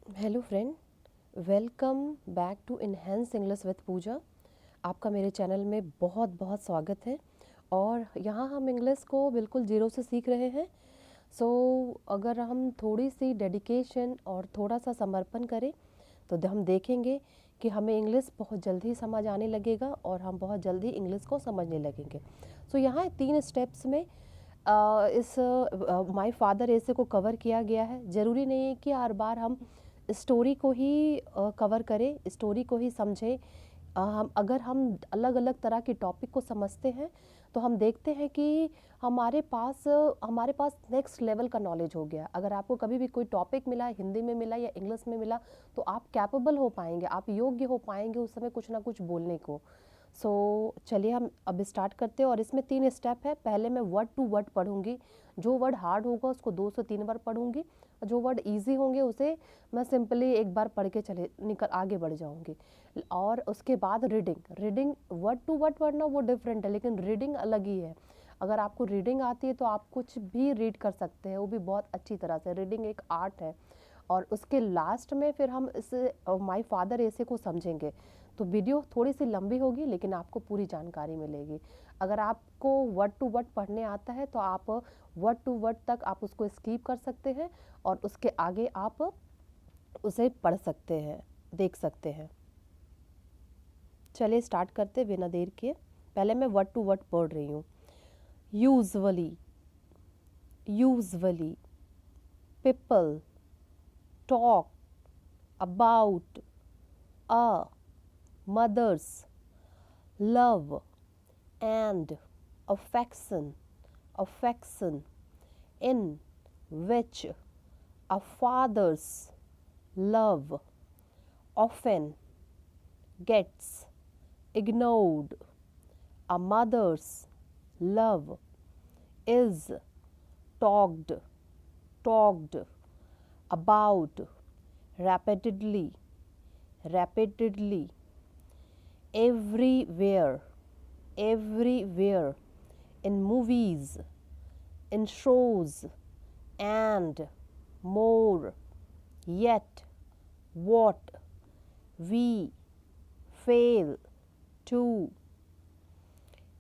Hello friend, welcome back to enhance English with Pooja. आपका मेरे channel में बहुत बहुत स्वागत है। और यहाँ हम इंग्लिश को बिल्कुल ज़ीरो से सीख रहे हैं। अगर हम थोड़ी सी डेडिकेशन और थोड़ा सा समर्पण करें तो हम देखेंगे कि हमें इंग्लिश बहुत जल्दी समझ आने लगेगा और हम बहुत जल्दी इंग्लिश को समझने लगेंगे। यहाँ 3 स्टेप्स में इस माय फादर ऐसे को कवर किया गया है। ज़रूरी नहीं है कि हर बार हम स्टोरी को ही कवर करें, स्टोरी को ही समझें। हम अगर हम अलग अलग तरह के टॉपिक को समझते हैं तो हम देखते हैं कि हमारे पास नेक्स्ट लेवल का नॉलेज हो गया। अगर आपको कभी भी कोई टॉपिक मिला, हिंदी में मिला या इंग्लिश में मिला, तो आप कैपेबल हो पाएंगे, आप योग्य हो पाएंगे उस समय कुछ ना कुछ बोलने को। चलिए हम अब स्टार्ट करते हैं। और इसमें 3 स्टेप है। पहले मैं वर्ड टू वर्ड पढ़ूंगी। जो वर्ड हार्ड होगा उसको 2 से 3 बार पढ़ूंगी, और जो वर्ड इजी होंगे उसे मैं सिंपली एक बार पढ़ के चले निकल आगे बढ़ जाऊंगी। और उसके बाद रीडिंग वर्ड टू वर्ड पढ़ना वो डिफरेंट है, लेकिन रीडिंग अलग ही है। अगर आपको रीडिंग आती है तो आप कुछ भी रीड कर सकते हैं, वो भी बहुत अच्छी तरह से। रीडिंग एक आर्ट है। और उसके लास्ट में फिर हम इस माय फादर ऐसे को समझेंगे। तो वीडियो थोड़ी सी लंबी होगी लेकिन आपको पूरी जानकारी मिलेगी। अगर आपको वर्ड टू वर्ड पढ़ने आता है तो आप वर्ड टू वर्ड तक आप उसको स्किप कर सकते हैं और उसके आगे आप उसे पढ़ सकते हैं, देख सकते हैं। चलिए स्टार्ट करते बिना देर किए। पहले मैं वर्ड टू वर्ड पढ़ रही हूँ। Usually, usually, people talk about a mother's love and affection in which a father's love often gets ignored. A mother's love is talked talked about rapidly everywhere, in movies, in shows, and more. Yet what we fail to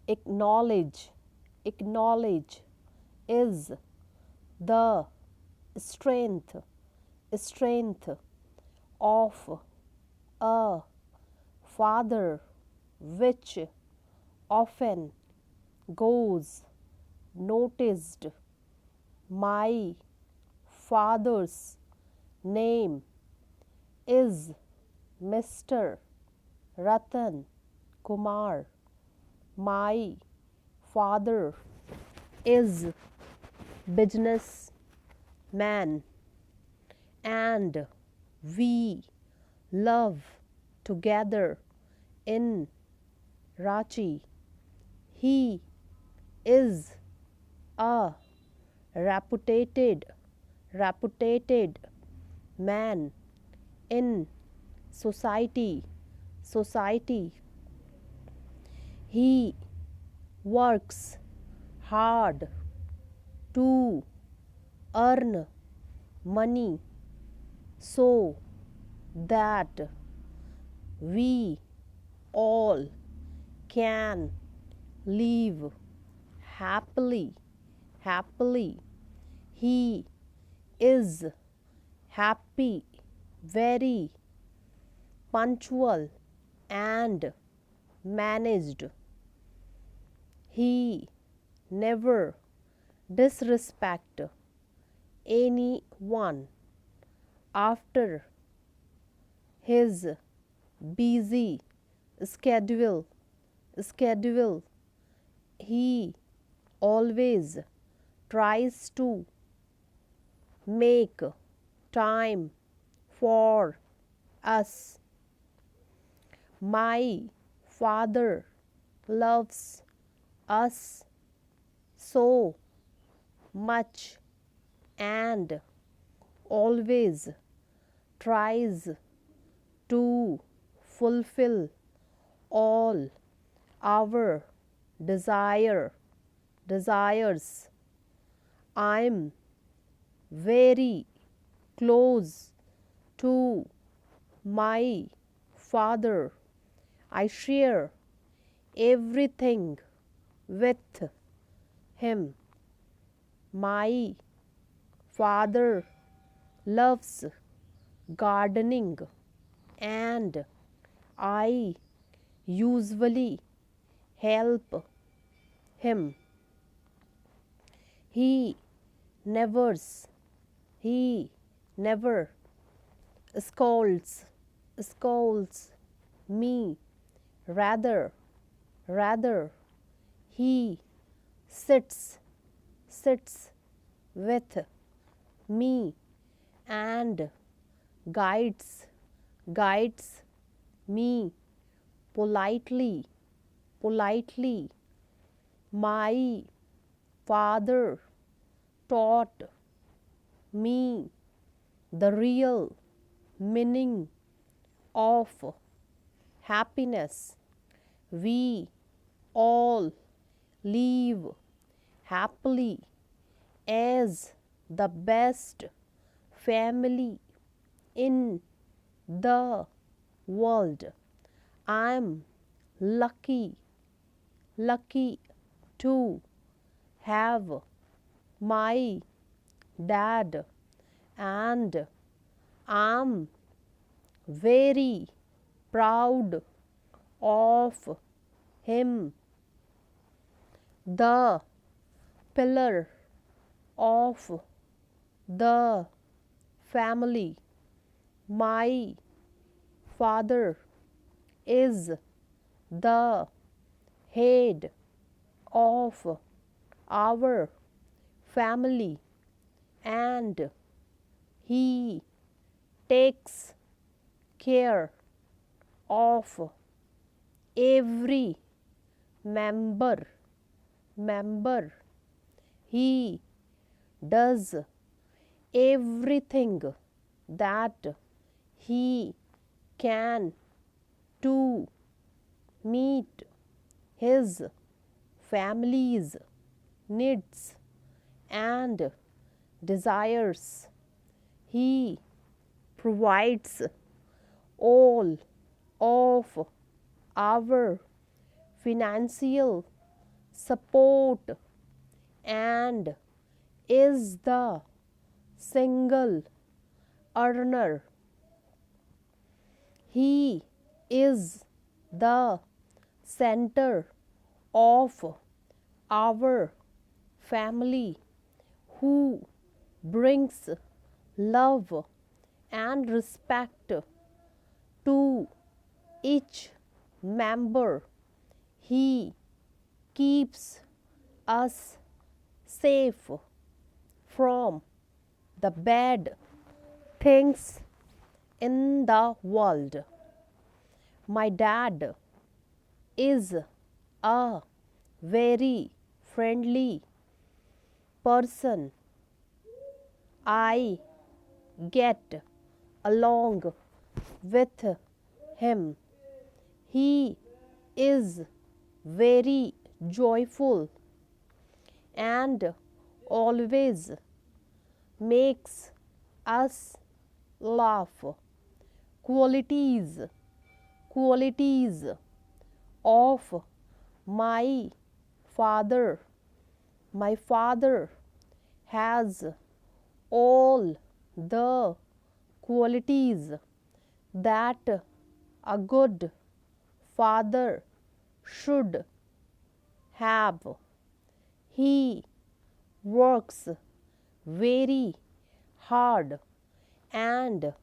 acknowledge is the strength of a father, which often goes noticed. My father's name is Mr. Ratan Kumar. My father is businessman and we live together in Ranchi. He is a reputed man in society. He works hard to earn money so that we all can live happily. He is happy, very punctual and managed. He never disrespect anyone. After his busy schedule, he always tries to make time for us. My father loves us so much and always tries to fulfill all our desires. I'm very close to my father. I share everything with him. My father loves gardening and I usually help him. He never he never scolds me. Rather he sits with me and guides me politely. My father taught me the real meaning of happiness. We all live happily as the best family in the world. I'm lucky to have my dad and I'm very proud of him. The pillar of the family. My father is the head of our family and he takes care of every member. He does everything that he can to meet his family's needs and desires. He provides all of our financial support and is the single earner. He is the center of our family who brings love and respect to each member. He keeps us safe from the bad things in the world. My dad is a very friendly person. I get along with him. He is very joyful and always makes us laugh. Qualities of my father. My father has all the qualities that a good father should have. He works very hard and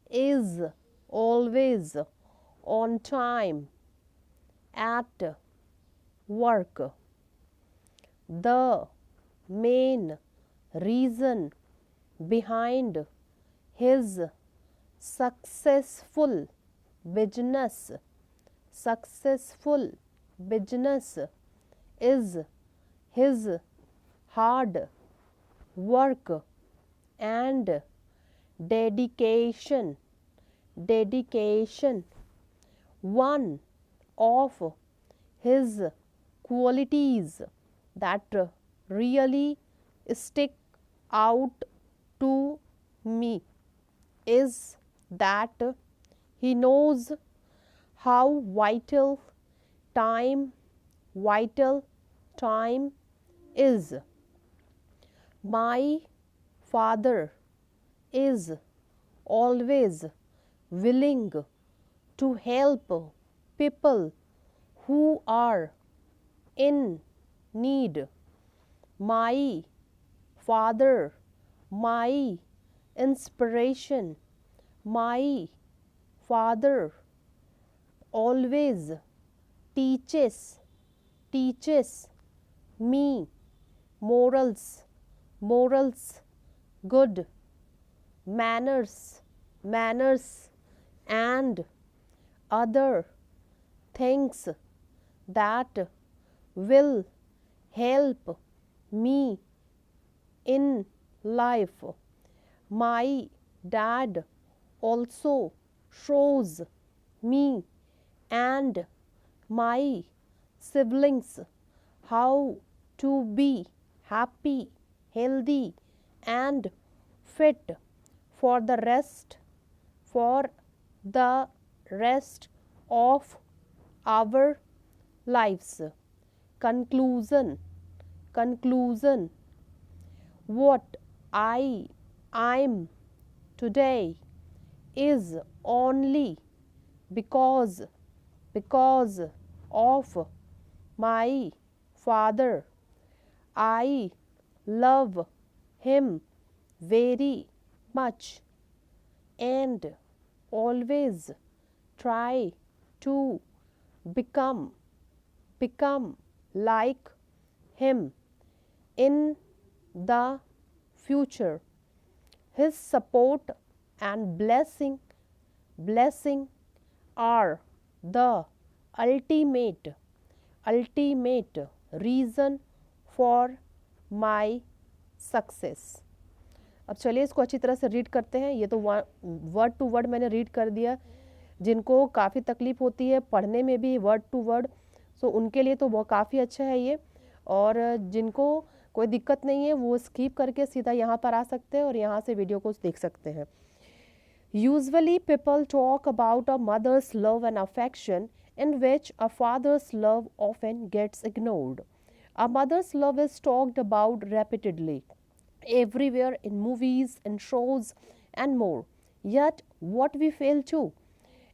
is always on time at work. The main reason behind his successful business is his hard work and dedication. One of his qualities that really stick out to me is that he knows how time vital time is. My father is always willing to help people who are in need. My father, my inspiration, my father always teaches me morals, good manners and other things that will help me in life. My dad also shows me and my siblings how to be happy, healthy and fit for the rest of our lives. Conclusion. What I'm today is only because of my father. I love him very much and always try to become like him in the future. His support and blessing are the ultimate reason for my success. अब चलिए इसको अच्छी तरह से read करते हैं. ये तो वर्ड टू वर्ड मैंने रीड कर दिया. जिनको काफ़ी तकलीफ होती है पढ़ने में भी वर्ड टू वर्ड, सो उनके लिए तो बहुत काफ़ी अच्छा है ये. और जिनको कोई दिक्कत नहीं है वो स्किप करके सीधा यहाँ पर आ सकते हैं और यहाँ से वीडियो को देख सकते हैं. Usually people talk about a mother's love and affection, in which a father's love often gets ignored. A mother's love is talked about repeatedly, everywhere in movies, in shows, and more. Yet, what we fail to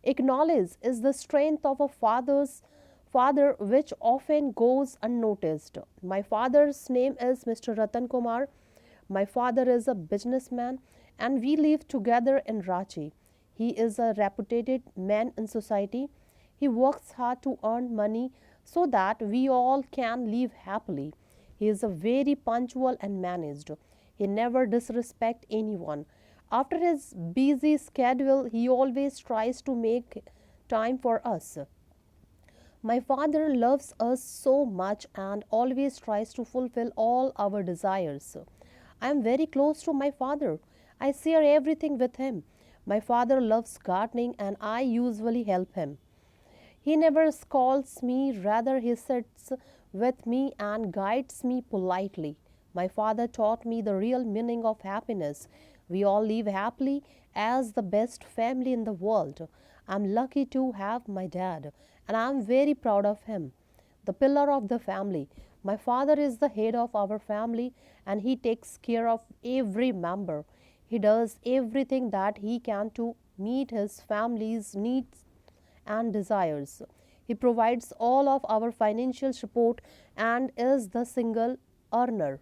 acknowledge is the strength of a father, which often goes unnoticed. My father's name is Mr. Ratan Kumar. My father is a businessman and we live together in Ranchi. He is a reputed man in society. He works hard to earn money so that we all can live happily. He is a very punctual and managed. He never disrespects anyone. After his busy schedule, he always tries to make time for us. My father loves us so much and always tries to fulfill all our desires. I am very close to my father. I share everything with him. My father loves gardening and I usually help him. He never scolds me, rather, he sits with me and guides me politely. My father taught me the real meaning of happiness. We all live happily as the best family in the world. I'm lucky to have my dad and I'm very proud of him. The pillar of the family. My father is the head of our family and he takes care of every member. He does everything that he can to meet his family's needs and desires. He provides all of our financial support and is the single earner.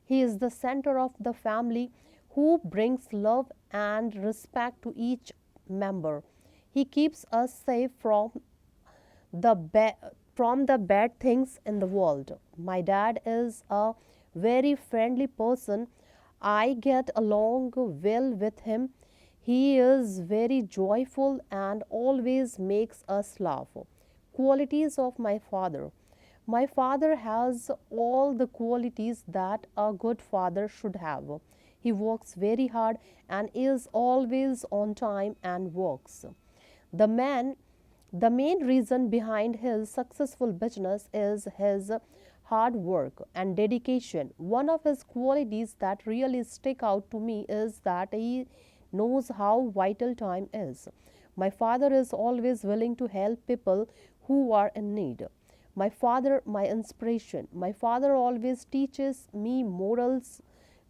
He is the center of the family who brings love and respect to each member. He keeps us safe from the bad things in the world. My dad is a very friendly person. I get along well with him. He is very joyful and always makes us laugh. Qualities of my father. My father has all the qualities that a good father should have. He works very hard and is always on time and works. The main reason behind his successful business is his hard work and dedication. One of his qualities that really stick out to me is that he knows how vital time is. My father is always willing to help people who are in need. My father, my inspiration. My father always teaches me morals,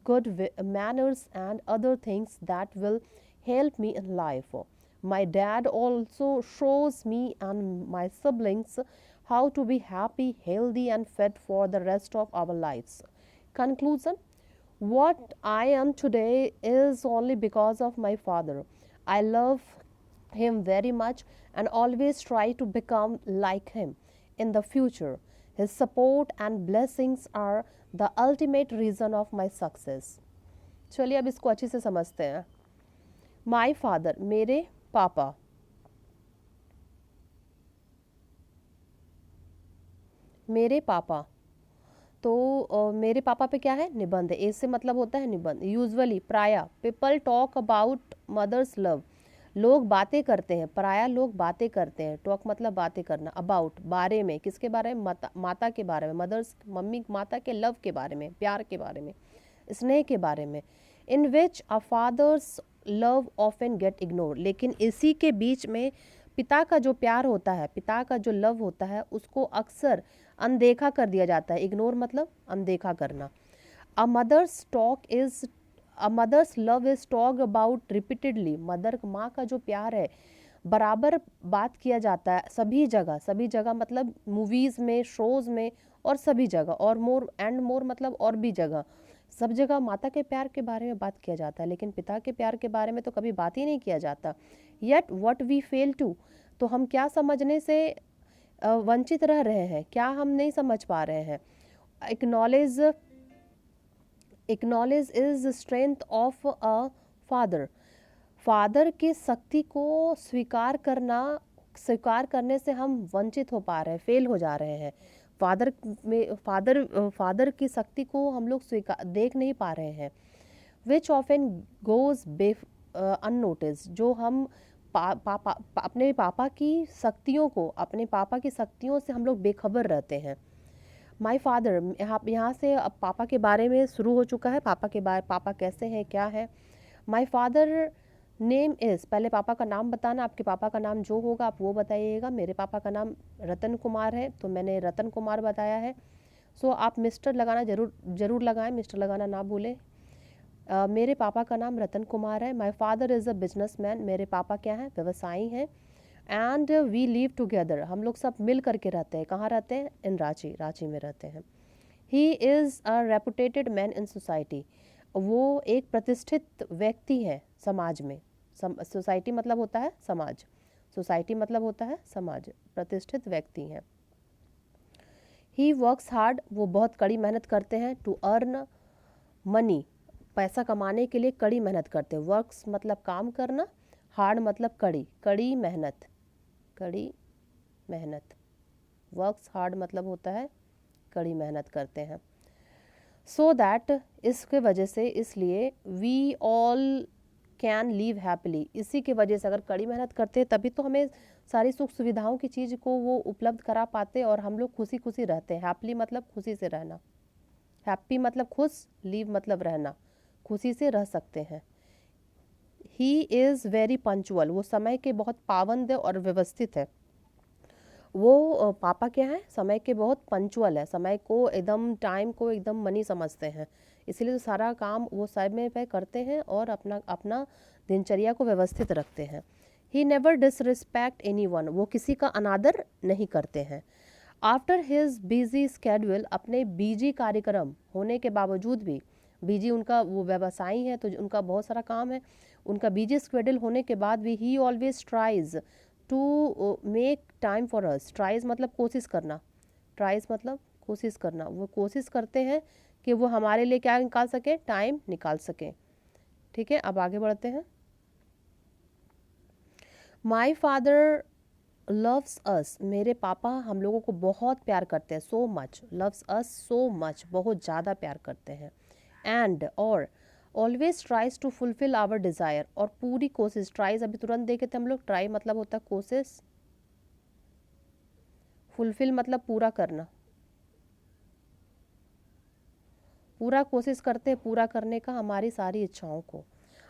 good manners, and other things that will help me in life. My dad also shows me and my siblings how to be happy, healthy, and fit for the rest of our lives. Conclusion: what I am today is only because of my father. I love him very much and always try to become like him in the future. His support and blessings are the ultimate reason of my success. चलिए अब इसको अच्छे से समझते हैं. My father, मेरे पापा. मेरे पापा, तो मेरे पापा पे क्या है? निबंध. ए से मतलब होता है निबंध. यूजुअली, प्राय, people talk about mother's love. लोग बातें करते हैं. प्राय लोग बातें करते हैं. टॉक मतलब बातें करना. अबाउट, बारे में. किसके बारे में? माता के बारे में. मदर्स, मम्मी, माता के लव के बारे में, प्यार के बारे में, स्नेह के बारे में. In which a father's love often get ignore. लेकिन इसी के बीच में पिता का जो प्यार होता है, पिता का जो लव होता है, उसको अक्सर अनदेखा कर दिया जाता है. इग्नोर मतलब अनदेखा करना. A mother's talk is a mother's love is talk about repeatedly. Mother, माँ का जो प्यार है, बराबर बात किया जाता है सभी जगह. सभी जगह मतलब मूवीज़ में, शोज़ में, और सभी जगह. और मोर एंड मोर मतलब और भी जगह. सब जगह माता के प्यार के बारे में बात किया जाता है, लेकिन पिता के प्यार के बारे में तो कभी बात ही नहीं किया जाता. Yet what we fail to. तो हम क्या समझने से वंचित रह रहे हैं? क्या हम नहीं समझ पा रहे हैं? Acknowledge is strength of a father. Father की शक्ति को स्वीकार करने से हम वंचित हो पा रहे हैं, फेल हो जा रहे हैं. फादर की शक्ति को हम लोग देख नहीं पा रहे हैं. विच ऑफन गोज अननोटिस. जो हम अपने पापा की शक्तियों से हम लोग बेखबर रहते हैं. माई फादर, यहाँ से अब पापा के बारे में शुरू हो चुका है. पापा कैसे हैं, क्या है. माई फादर नेम इज़, पहले पापा का नाम बताना. आपके पापा का नाम जो होगा आप वो बताइएगा. मेरे पापा का नाम रतन कुमार है, तो मैंने रतन कुमार बताया है. सो आप मिस्टर लगाना ज़रूर लगाएं, मिस्टर लगाना ना भूलें. मेरे पापा का नाम रतन कुमार है. My father is a businessman. मेरे पापा क्या हैं? व्यवसायी हैं. And we live together. हम लोग सब मिल करके रहते हैं. कहाँ रहते हैं? इन रांची में रहते हैं. ही is a reputed man in society. वो एक प्रतिष्ठित व्यक्ति है समाज में. सोसाइटी मतलब होता है समाज. सोसाइटी मतलब होता है समाज. प्रतिष्ठित व्यक्ति हैं. He works hard. वो बहुत कड़ी मेहनत करते हैं. To earn money. पैसा कमाने के लिए कड़ी मेहनत करते हैं. वर्क्स मतलब काम करना, हार्ड मतलब कड़ी मेहनत. वर्क्स हार्ड मतलब होता है कड़ी मेहनत करते हैं. सो दैट, इसके वजह से, इसलिए, we all can live happily. इसी की वजह से, अगर कड़ी मेहनत करते हैं तभी तो हमें सारी सुख सुविधाओं की चीज़ को वो उपलब्ध करा पाते और हम लोग खुशी खुशी रहते हैं. हैप्पीली मतलब खुशी से रहना. हैप्पी मतलब खुश, लिव मतलब रहना, खुशी से रह सकते हैं. He is very punctual. वो समय के बहुत पाबंद और व्यवस्थित है. वो पापा क्या है? समय के बहुत पंचुअल है. समय को एकदम, टाइम को एकदम मनी समझते हैं. इसीलिए तो सारा काम वो समय पे करते हैं और अपना दिनचर्या को व्यवस्थित रखते हैं. He never disrespect anyone. वो किसी का अनादर नहीं करते हैं. After his busy schedule. अपने बिजी कार्यक्रम होने के बावजूद भी, बिजी उनका, वो व्यवसायी है तो उनका बहुत सारा काम है. उनका बिजी स्केड्यूल होने के बाद भी he always tries to make time for us. Tries मतलब कोशिश करना. वो कोशिश करते हैं कि वो हमारे लिए क्या निकाल सके? टाइम निकाल सके. ठीक है, अब आगे बढ़ते हैं. My father loves us. मेरे पापा हम लोगों को बहुत प्यार करते हैं. So much. Loves us so much, बहुत ज़्यादा प्यार करते हैं. एंड, और, always tries to fulfil our desire. और पूरी कोशिश. ट्राइज अभी तुरंत देखे थे हम लोग. ट्राई मतलब होता है कोशिश. फुलफिल मतलब पूरा करना. पूरा कोशिश करते हैं पूरा करने का हमारी सारी इच्छाओं को.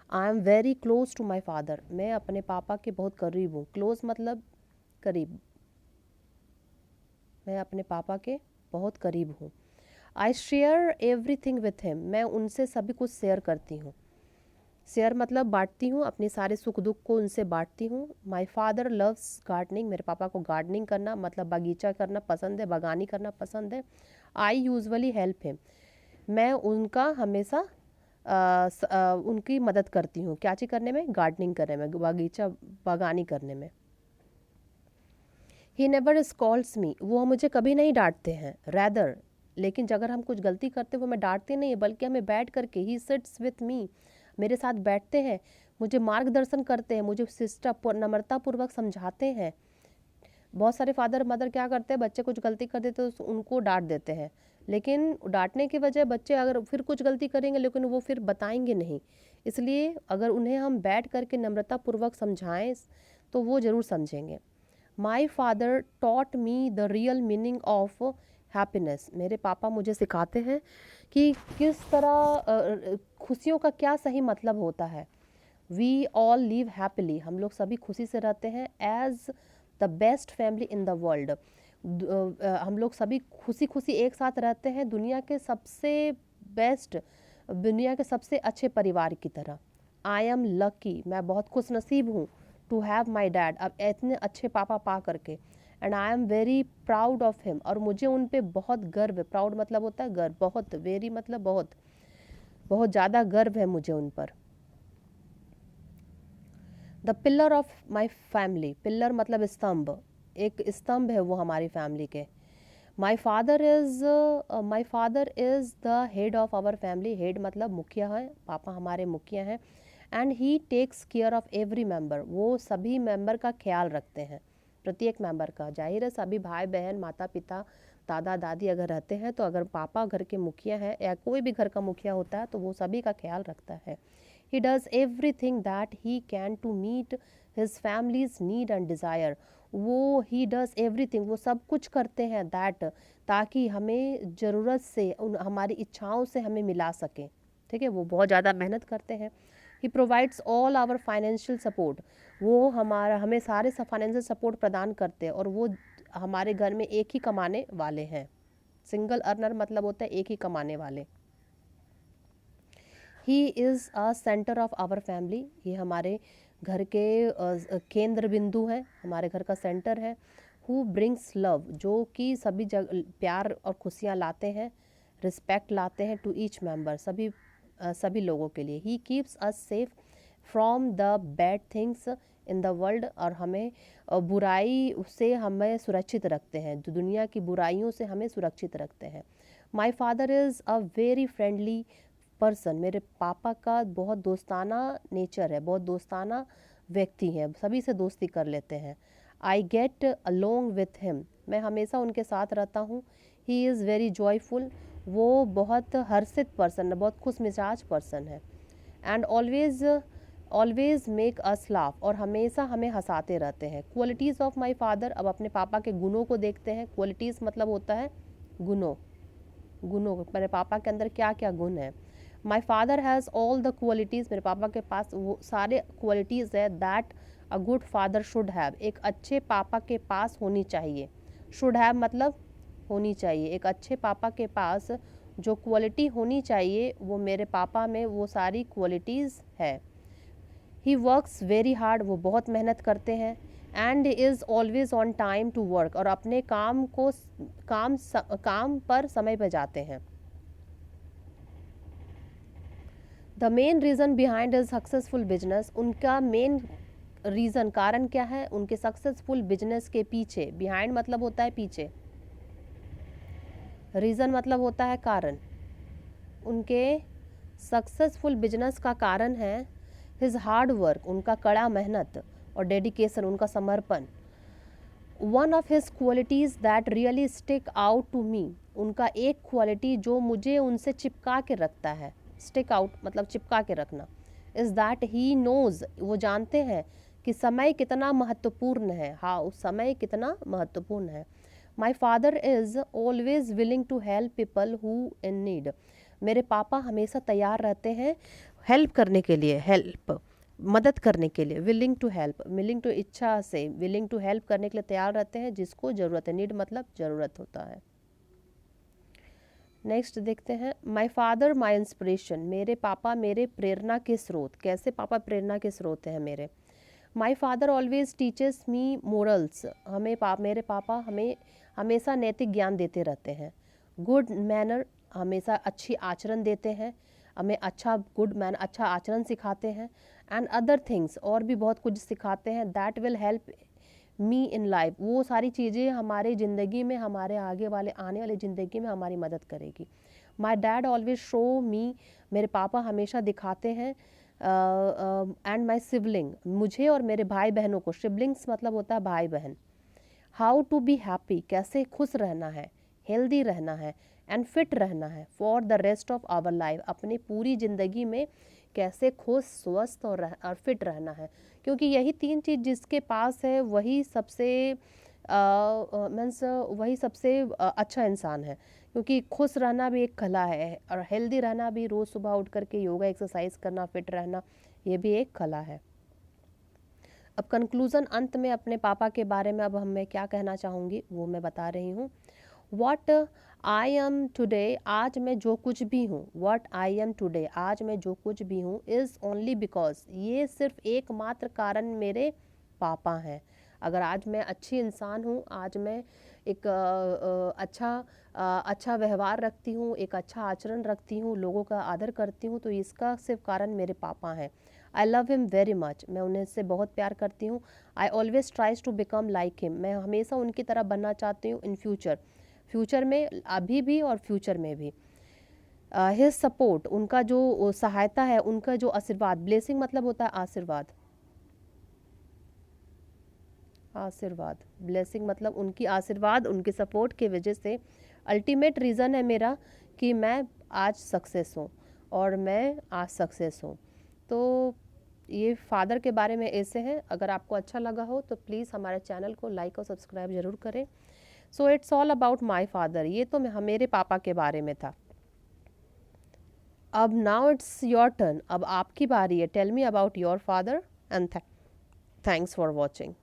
I am very close to my father, मैं अपने पापा के बहुत करीब हूँ। क्लोज मतलब करीब, मैं अपने पापा के बहुत करीब हूँ। I share everything with him, मैं उनसे सभी कुछ शेयर करती हूँ। शेयर मतलब बांटती हूँ, अपने सारे सुख दुख को उनसे बांटती हूँ। माई फादर लव्स गार्डनिंग, मेरे पापा को गार्डनिंग करना मतलब बगीचा करना पसंद है, बागानी करना पसंद है। आई यूजुअली हेल्प हिम, मैं उनका हमेशा उनकी मदद करती हूँ। क्या चीज़ करने में? गार्डनिंग करने में, बगीचा बागानी करने में। ही नेवर स्कॉल्ड्स मी, वो मुझे कभी नहीं डांटते हैं। रैदर, लेकिन अगर हम कुछ गलती करते वो हमें डांटते नहीं है, बल्कि हमें बैठ करके, ही सिट्स विथ मी, मेरे साथ बैठते हैं, मुझे मार्गदर्शन करते हैं, मुझे शिष्टा नम्रतापूर्वक समझाते हैं। बहुत सारे फादर मदर क्या करते हैं, बच्चे कुछ गलती कर देते तो उनको डांट देते हैं, लेकिन डांटने की वजह बच्चे अगर फिर कुछ गलती करेंगे लेकिन वो फिर बताएंगे नहीं। इसलिए अगर उन्हें हम बैठ करके नम्रतापूर्वक समझाएं तो वो ज़रूर समझेंगे। My father taught me the real meaning of happiness, मेरे पापा मुझे सिखाते हैं कि किस तरह खुशियों का क्या सही मतलब होता है। वी ऑल लिव हैप्पीली, हम लोग सभी खुशी से रहते हैं। As the best family in the world, हम लोग सभी खुशी खुशी एक साथ रहते हैं दुनिया के सबसे बेस्ट, दुनिया के सबसे अच्छे परिवार की तरह। आई एम लकी, मैं बहुत खुश नसीब हूँ। टू हैव माई डैड, अब इतने अच्छे पापा पा करके। And I am very proud of him, और मुझे उन पे बहुत गर्व है। प्राउड मतलब होता है गर्व, बहुत, वेरी मतलब बहुत, बहुत ज़्यादा गर्व है मुझे उन पर। The pillar of my family, pillar मतलब स्तंभ, एक स्तंभ है वो हमारी फैमिली के। My father is the head of our family, head मतलब मुखिया है, पापा हमारे मुखिया हैं। And he takes care of every member, वो सभी मेंबर का ख्याल रखते हैं, प्रत्येक मेंबर का। जाहिर है सभी भाई बहन माता पिता दादा दादी अगर रहते हैं तो अगर पापा घर के मुखिया हैं या कोई भी घर का मुखिया होता है तो वो सभी का ख्याल रखता है। He does everything that he can to meet his family's need and desire, वो he does everything, वो सब कुछ करते हैं that, ताकि हमें ज़रूरत से उन हमारी इच्छाओं से हमें मिला सकें। ठीक है, वो बहुत ज़्यादा मेहनत करते हैं। He provides all our financial support, वो हमें सारे फाइनेंशियल सपोर्ट प्रदान करते हैं, और वो हमारे घर में एक ही कमाने वाले हैं। सिंगल अर्नर मतलब होता है एक ही कमाने वाले। He is a centre of our family, ये हमारे घर के केंद्र बिंदु हैं, हमारे घर का सेंटर है। हु ब्रिंग्स लव, जो कि सभी प्यार और खुशियाँ लाते हैं, रिस्पेक्ट लाते हैं टू ईच मेंबर, सभी लोगों के लिए। He keeps us safe from the bad things in the world, और हमें बुराई से हमें सुरक्षित रखते हैं, जो दुनिया की बुराइयों से हमें सुरक्षित रखते हैं। My father is a very friendly person, मेरे पापा का बहुत दोस्ताना नेचर है, बहुत दोस्ताना व्यक्ति है, सभी से दोस्ती कर लेते हैं। I get along with him, मैं हमेशा उनके साथ रहता हूँ। ही इज़ वेरी जॉयफुल, वो बहुत हर्षित पर्सन है, बहुत खुश मिजाज पर्सन है। And always make us laugh, और हमेशा हमें हंसाते रहते हैं। क्वालिटीज़ ऑफ माई फादर, अब अपने पापा के गुणों को देखते हैं। क्वालिटीज़ मतलब होता है गुणों, मेरे पापा के अंदर क्या क्या गुण है। My father has all the qualities, मेरे पापा के पास वो सारे क्वालिटीज़ है that a good father should have, एक अच्छे पापा के पास होनी चाहिए। शुड हैव मतलब होनी चाहिए, एक अच्छे पापा के पास जो क्वालिटी होनी चाहिए वो मेरे पापा में वो सारी क्वालिटीज़ है। ही वर्क्स वेरी हार्ड, वो बहुत मेहनत करते हैं। And is always on time to work, और अपने काम पर समय पर जाते हैं। The main reason behind is successful business, उनका मेन रीज़न कारण क्या है उनके सक्सेसफुल बिजनेस के पीछे। बिहाइंड मतलब होता है पीछे, रीज़न मतलब होता है कारण। उनके सक्सेसफुल बिजनेस का कारण है हिज हार्ड वर्क, उनका कड़ा मेहनत, और डेडिकेशन, उनका समर्पण। One of his qualities that really stick out to me, उनका एक क्वालिटी जो मुझे उनसे चिपका के रखता है, स्टिक आउट मतलब चिपका के रखना, इज़ दैट ही नोज़, वो जानते हैं कि समय कितना महत्वपूर्ण है। हाँ, उस समय कितना महत्वपूर्ण है। My father is always willing to help people who in need, मेरे पापा हमेशा तैयार रहते हैं हेल्प करने के लिए, हेल्प मदद करने के लिए, willing to help, willing to इच्छा से, विलिंग टू हेल्प करने के लिए तैयार रहते हैं जिसको ज़रूरत है। नीड मतलब ज़रूरत होता है। नेक्स्ट देखते हैं, माई फादर माई इंस्पिरेशन, मेरे पापा मेरे प्रेरणा के स्रोत। कैसे पापा प्रेरणा के स्रोत हैं मेरे? My father always teachers me morals, मेरे पापा हमें हमेशा नैतिक ज्ञान देते रहते हैं। गुड मैनर, हमेशा अच्छी आचरण देते हैं, हमें अच्छा आचरण सिखाते हैं। एंड अदर थिंग्स, और भी बहुत कुछ सिखाते हैं। That will help me in life, वो सारी चीज़ें हमारे ज़िंदगी में, हमारे आने वाले ज़िंदगी में हमारी मदद करेगी। माई डैड ऑलवेज शो मी, मेरे पापा हमेशा दिखाते हैं। एंड माई सिबलिंग, मुझे और मेरे भाई बहनों को, सिबलिंग्स मतलब होता है भाई बहन। हाउ टू बी हैप्पी, कैसे खुश रहना है, हेल्दी रहना है, एंड फिट रहना है for the rest of our life, अपनी पूरी ज़िंदगी में कैसे खुश, स्वस्थ और फिट रहना है। क्योंकि यही तीन चीज़ जिसके पास है वही सबसे मीन्स वही सबसे अच्छा इंसान है। क्योंकि खुश रहना भी एक कला है, और हेल्दी रहना भी, रोज़ सुबह उठ करके योगा एक्सरसाइज करना, फिट रहना, ये भी एक कला है। अब कंक्लूज़न, अंत में अपने पापा के बारे में अब मैं क्या कहना चाहूँगी वो मैं बता रही हूँ। वॉट आई एम टुडे, आज मैं जो कुछ भी हूँ, वॉट आई एम टुडे, आज मैं जो कुछ भी हूँ, इज़ ओनली बिकॉज, ये सिर्फ एकमात्र कारण मेरे पापा हैं। अगर आज मैं अच्छी इंसान हूँ, आज मैं एक अच्छा व्यवहार रखती हूँ, एक अच्छा आचरण रखती हूँ, लोगों का आदर करती हूँ, तो इसका सिर्फ कारण मेरे पापा हैं। I love him very much, मैं उन्हें से बहुत प्यार करती हूँ। I always tries to become like him, मैं हमेशा उनकी तरह बनना चाहती हूँ इन फ्यूचर में, अभी भी और फ्यूचर में भी। हिज सपोर्ट, उनका जो सहायता है, उनका जो आशीर्वाद, ब्लेसिंग मतलब होता है आशीर्वाद, ब्लेसिंग मतलब उनकी आशीर्वाद, उनके सपोर्ट की वजह से अल्टीमेट रीज़न है मेरा कि मैं आज सक्सेस हूँ, और मैं आज सक्सेस हूँ। तो ये फादर के बारे में ऐसे हैं। अगर आपको अच्छा लगा हो तो प्लीज़ हमारे चैनल को लाइक और सब्सक्राइब ज़रूर करें। So it's all about my father, ये तो मेरे पापा के बारे में था। अब नाउ इट्स योर टर्न, अब आपकी बारी है। Tell me about your father, and thanks for watching.